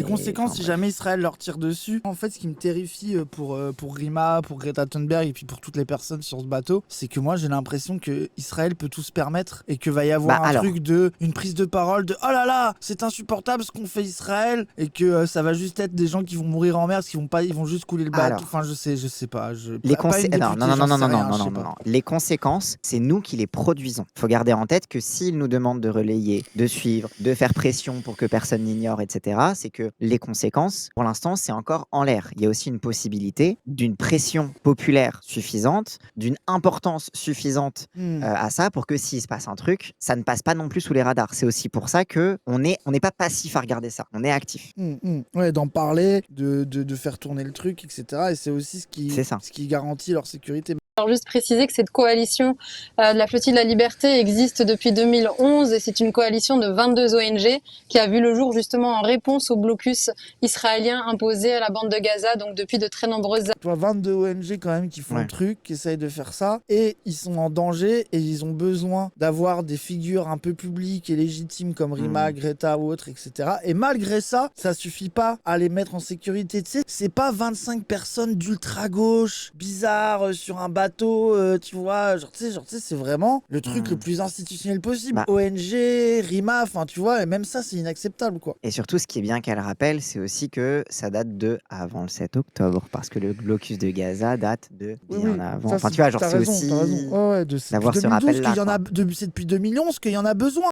Les conséquences, si jamais Israël leur tire dessus, en fait, ce qui me terrifie pour Rima, pour Greta Thunberg et puis pour toutes les personnes sur ce bateau, c'est que moi, j'ai l'impression que Israël peut tout se permettre et que va y avoir truc une prise de parole de oh là là, c'est insupportable ce qu'on fait Israël et que ça va juste être des gens qui vont mourir en mer, parce qu'ils vont pas, ils vont juste couler le bateau. Enfin, je sais pas. Non. Les conséquences, c'est nous qui les produisons. Il faut garder en tête que s'ils nous demandent de relayer, de suivre, de faire pression pour que personne n'ignore, etc., c'est que les conséquences, pour l'instant, c'est encore en l'air. Il y a aussi une possibilité d'une pression populaire suffisante, d'une importance suffisante à ça pour que s'il se passe un truc, ça ne passe pas non plus sous les radars. C'est aussi pour ça qu'on n'est pas passif à regarder ça, on est actif. Ouais, d'en parler, de faire tourner le truc, etc. Et c'est aussi ce qui garantit leur sécurité. Alors juste préciser que cette coalition de la Flottille de la Liberté existe depuis 2011 et c'est une coalition de 22 ONG qui a vu le jour justement en réponse au blocus israélien imposé à la bande de Gaza, donc depuis de très nombreuses années. Tu vois, 22 ONG quand même qui font le truc, qui essayent de faire ça, et ils sont en danger et ils ont besoin d'avoir des figures un peu publiques et légitimes comme Rima, Greta ou autres, etc. Et malgré ça, ça suffit pas à les mettre en sécurité. Tu sais, c'est pas 25 personnes d'ultra-gauche bizarres sur un bateau, tu vois, genre tu sais, c'est vraiment le truc le plus institutionnel possible. ONG, Rima, enfin tu vois, et même ça c'est inacceptable quoi. Et surtout, ce qui est bien qu'elle rappelle, c'est aussi que ça date de avant le 7 octobre, parce que le blocus de Gaza date de bien avant. Ça, Enfin, tu vois, genre c'est aussi d'avoir ce rappel-là. C'est depuis 2011 qu'il y en a besoin.